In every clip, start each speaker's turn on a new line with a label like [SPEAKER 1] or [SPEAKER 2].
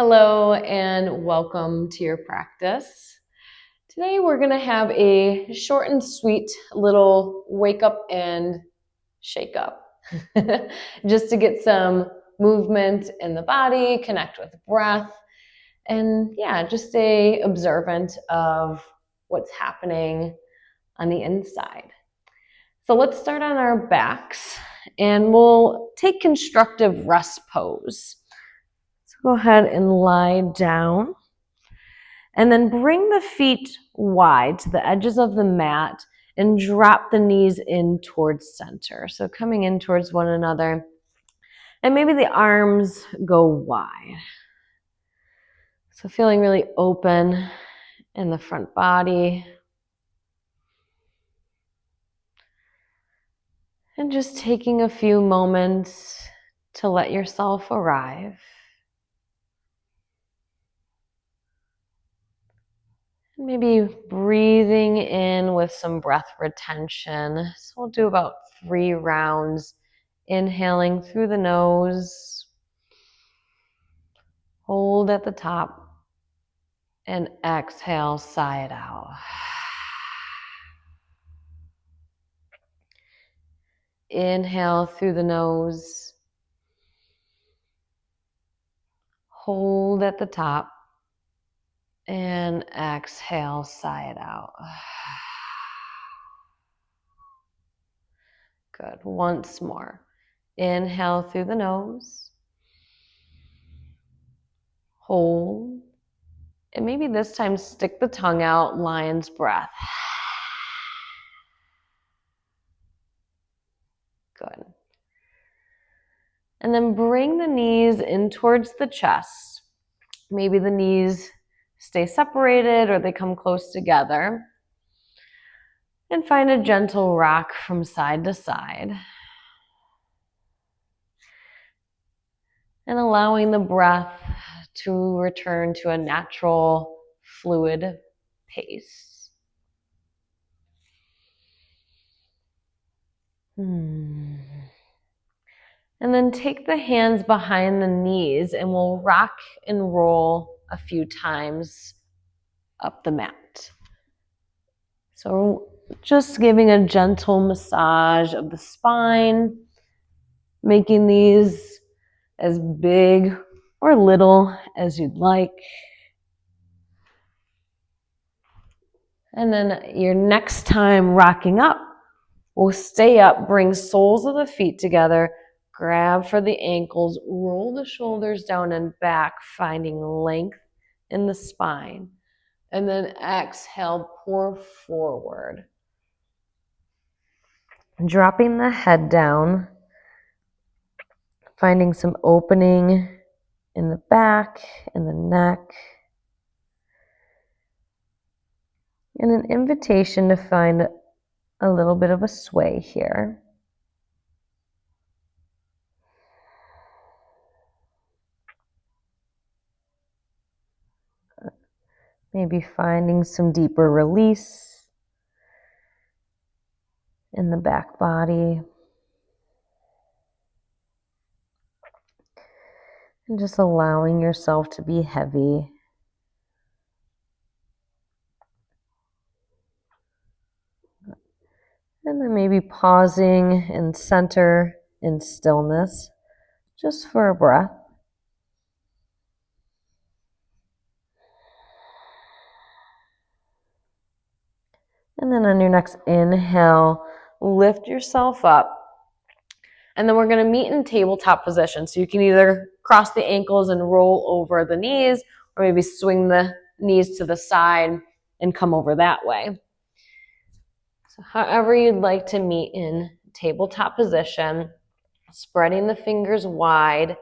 [SPEAKER 1] Hello and welcome to your practice. Today we're going to have a short and sweet little wake up and shake up. Just to get some movement in the body, connect with breath, and just stay observant of what's happening on the inside. So let's start on our backs and we'll take constructive rest pose. Go ahead and lie down and then bring the feet wide to the edges of the mat and drop the knees in towards center. So coming in towards one another, and maybe the arms go wide. So feeling really open in the front body. And just taking a few moments to let yourself arrive. Maybe breathing in with some breath retention. So we'll do about 3 rounds. Inhaling through the nose. Hold at the top. And exhale, sigh it out. Inhale through the nose. Hold at the top. And exhale, sigh it out. Good. Once more. Inhale through the nose. Hold. And maybe this time stick the tongue out, lion's breath. Good. And then bring the knees in towards the chest. Maybe the knees stay separated or they come close together. And find a gentle rock from side to side. And allowing the breath to return to a natural, fluid pace. And then take the hands behind the knees and we'll rock and roll a few times up the mat. So just giving a gentle massage of the spine, making these as big or little as you'd like. And then your next time rocking up, we'll stay up, bring soles of the feet together, grab for the ankles, roll the shoulders down and back, finding length in the spine. And then exhale, pour forward. Dropping the head down, finding some opening in the back, in the neck. And an invitation to find a little bit of a sway here. Maybe finding some deeper release in the back body. And just allowing yourself to be heavy. And then maybe pausing in center in stillness, just for a breath. And then on your next inhale, lift yourself up. And then we're going to meet in tabletop position. So you can either cross the ankles and roll over the knees, or maybe swing the knees to the side and come over that way. So however you'd like to meet in tabletop position, spreading the fingers wide,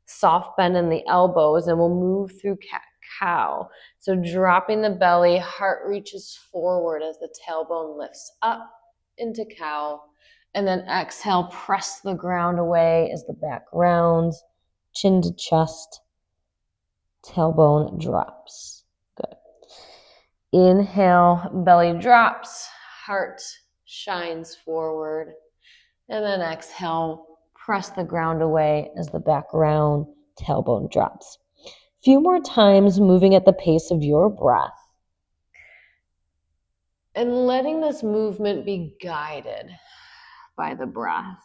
[SPEAKER 1] soft bend in the elbows, and we'll move through cat-cow. So dropping the belly, heart reaches forward as the tailbone lifts up into cow. And then exhale, press the ground away as the back rounds, chin to chest, tailbone drops. Good. Inhale, belly drops, heart shines forward. And then exhale, press the ground away as the back round, tailbone drops. Few more times moving at the pace of your breath. And letting this movement be guided by the breath.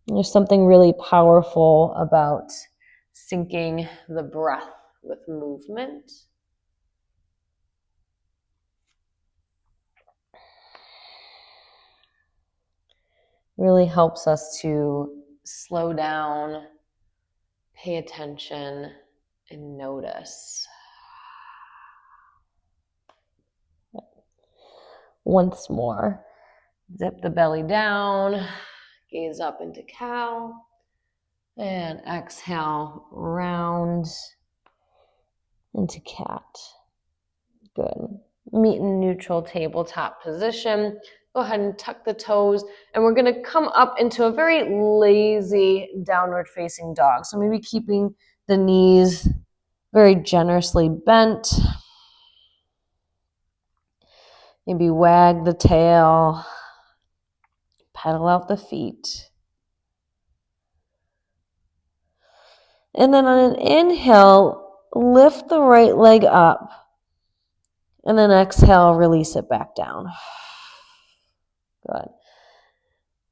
[SPEAKER 1] There's something really powerful about syncing the breath with movement. Really helps us to slow down, pay attention, and notice. Once more, zip the belly down, gaze up into cow, and exhale, round into cat. Good. Meet in neutral tabletop position. Go ahead and tuck the toes, and we're going to come up into a very lazy downward facing dog. So maybe keeping the knees very generously bent. Maybe wag the tail, pedal out the feet. And then on an inhale, lift the right leg up. And then exhale, release it back down. Good.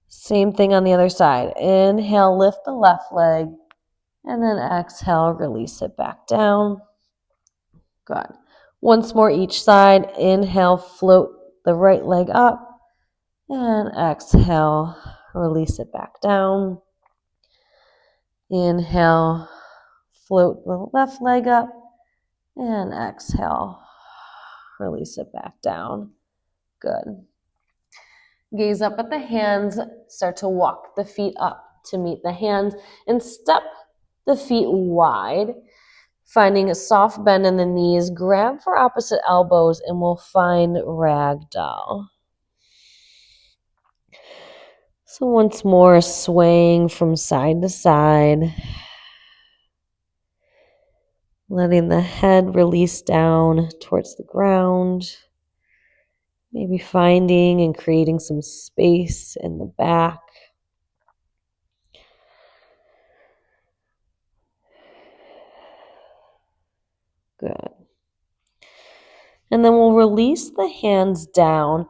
[SPEAKER 1] Same thing on the other side. Inhale, lift the left leg. And then exhale, release it back down. Good. Once more each side. Inhale, float the right leg up. And exhale, release it back down. Inhale, float the left leg up. And exhale, release it back down. Good. Gaze up at the hands. Start to walk the feet up to meet the hands. And step the feet wide. Finding a soft bend in the knees, grab for opposite elbows, and we'll find ragdoll. So once more, swaying from side to side, letting the head release down towards the ground, maybe finding and creating some space in the back. Good. And then we'll release the hands down,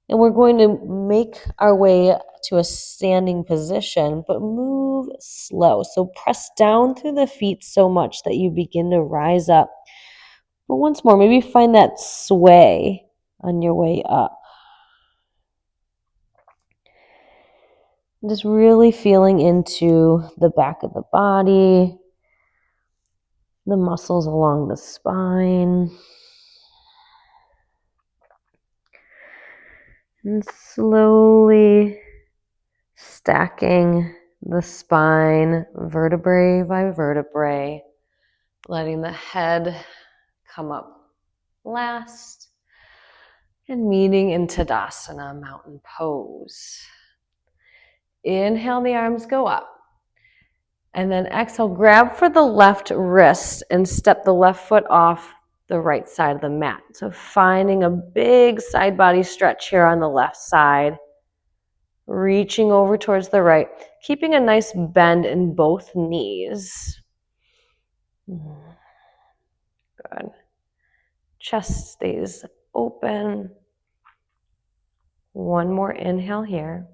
[SPEAKER 1] and we're going to make our way to a standing position, but move slow. So press down through the feet so much that you begin to rise up. But once more, maybe find that sway on your way up. Just really feeling into the back of the body, the muscles along the spine. And slowly stacking the spine vertebrae by vertebrae, letting the head come up last, and meeting in Tadasana, mountain pose. Inhale, the arms go up. And then exhale, grab for the left wrist and step the left foot off the right side of the mat. So finding a big side body stretch here on the left side. Reaching over towards the right, keeping a nice bend in both knees. Good. Chest stays open. One more inhale here.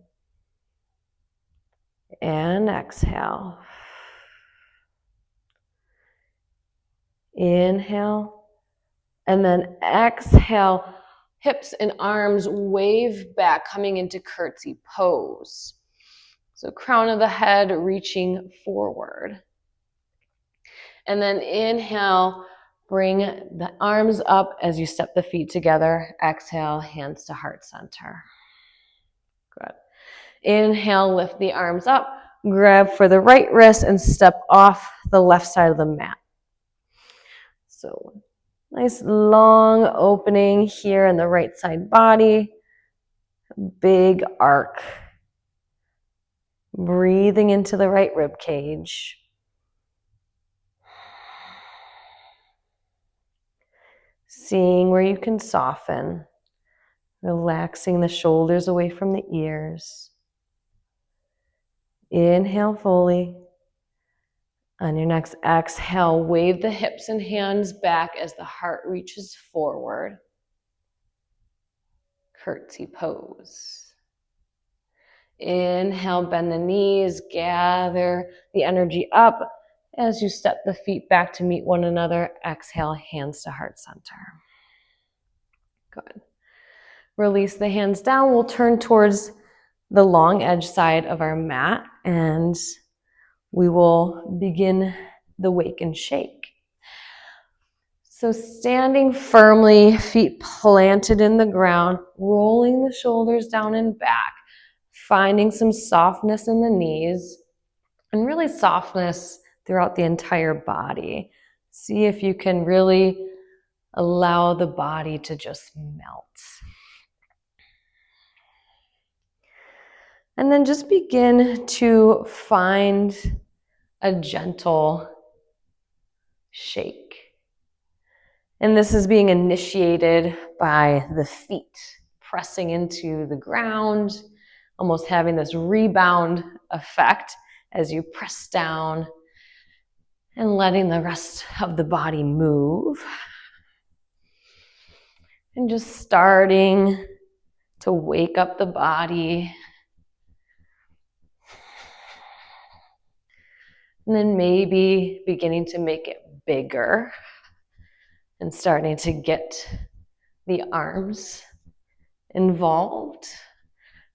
[SPEAKER 1] And exhale. Inhale. And then exhale. Hips and arms wave back, coming into curtsy pose. So crown of the head reaching forward. And then inhale, bring the arms up as you step the feet together. Exhale, hands to heart center. Good. Inhale, lift the arms up, grab for the right wrist and step off the left side of the mat. So nice long opening here in the right side body. Big arc. Breathing into the right rib cage. Seeing where you can soften. Relaxing the shoulders away from the ears. Inhale fully. On your next exhale, wave the hips and hands back as the heart reaches forward. Curtsy pose. Inhale, bend the knees, gather the energy up as you step the feet back to meet one another. Exhale, hands to heart center. Good. Release the hands down. We'll turn towards the long edge side of our mat and we will begin the wake and shake. So standing firmly, feet planted in the ground, rolling the shoulders down and back, finding some softness in the knees and really softness throughout the entire body. See if you can really allow the body to just melt. And then just begin to find a gentle shake. And this is being initiated by the feet pressing into the ground, almost having this rebound effect as you press down and letting the rest of the body move. And just starting to wake up the body. And then maybe beginning to make it bigger and starting to get the arms involved.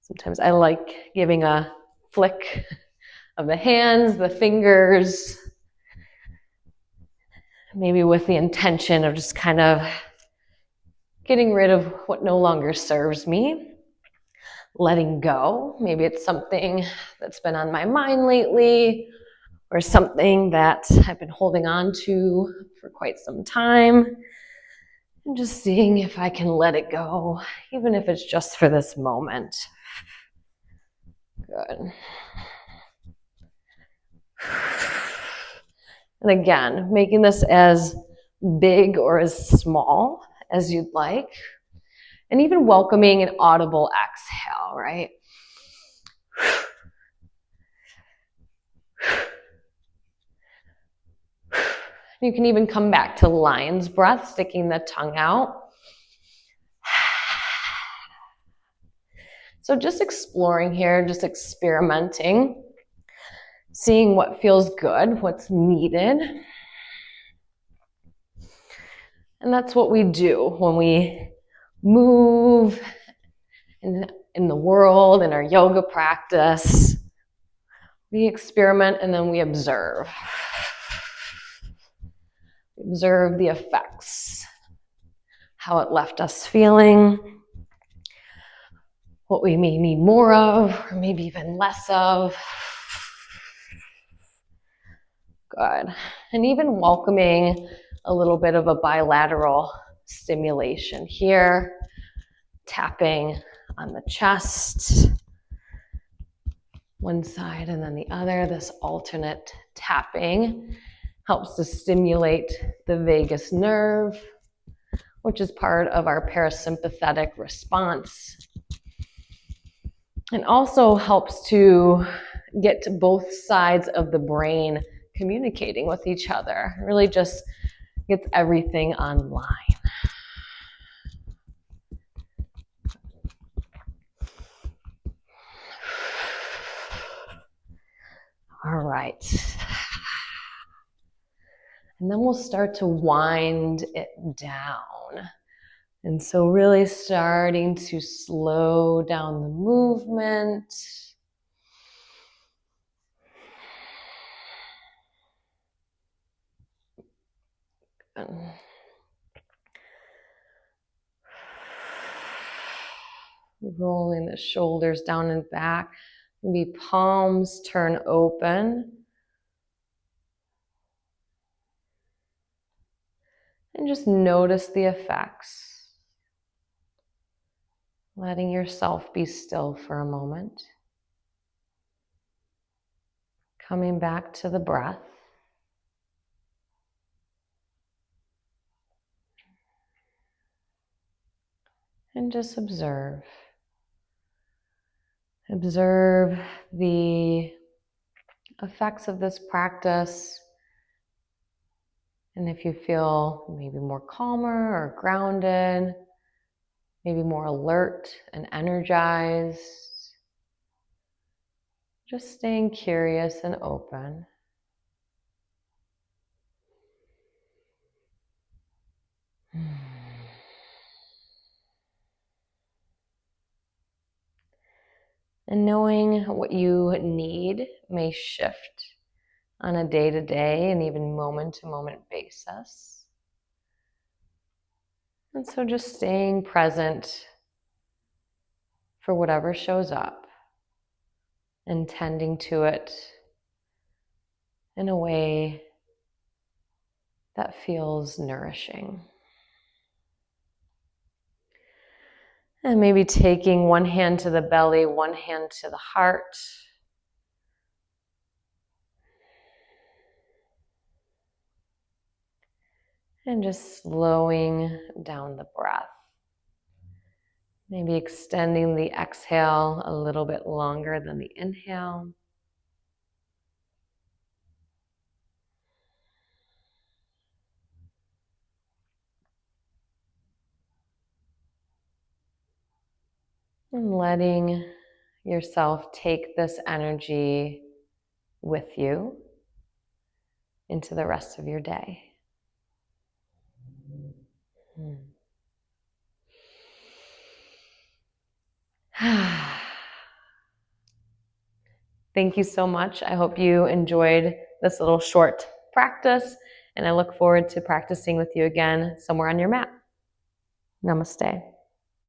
[SPEAKER 1] Sometimes I like giving a flick of the hands, the fingers, maybe with the intention of just kind of getting rid of what no longer serves me, letting go. Maybe it's something that's been on my mind lately or something that I've been holding on to for quite some time. And just seeing if I can let it go, even if it's just for this moment. Good. And again, making this as big or as small as you'd like. And even welcoming an audible exhale, right? You can even come back to lion's breath, sticking the tongue out. So just exploring here, just experimenting, seeing what feels good, what's needed. And that's what we do when we move in the world, in our yoga practice. We experiment and then we observe. Observe the effects, how it left us feeling, what we may need more of, or maybe even less of. Good. And even welcoming a little bit of a bilateral stimulation here, tapping on the chest, one side and then the other. This alternate tapping helps to stimulate the vagus nerve, which is part of our parasympathetic response. And also helps to get to both sides of the brain communicating with each other. It really just gets everything online. All right. And then we'll start to wind it down. And so really starting to slow down the movement. Rolling the shoulders down and back. Maybe palms turn open. And just notice the effects. Letting yourself be still for a moment. Coming back to the breath. And just observe. Observe the effects of this practice And if you feel maybe more calmer or grounded, maybe more alert and energized, just staying curious and open. And knowing what you need may shift on a day-to-day and even moment-to-moment basis. And so just staying present for whatever shows up and tending to it in a way that feels nourishing. And maybe taking one hand to the belly, one hand to the heart. And just slowing down the breath. Maybe extending the exhale a little bit longer than the inhale. And letting yourself take this energy with you into the rest of your day. Thank you so much. I hope you enjoyed this little short practice, and I look forward to practicing with you again somewhere on your mat. Namaste.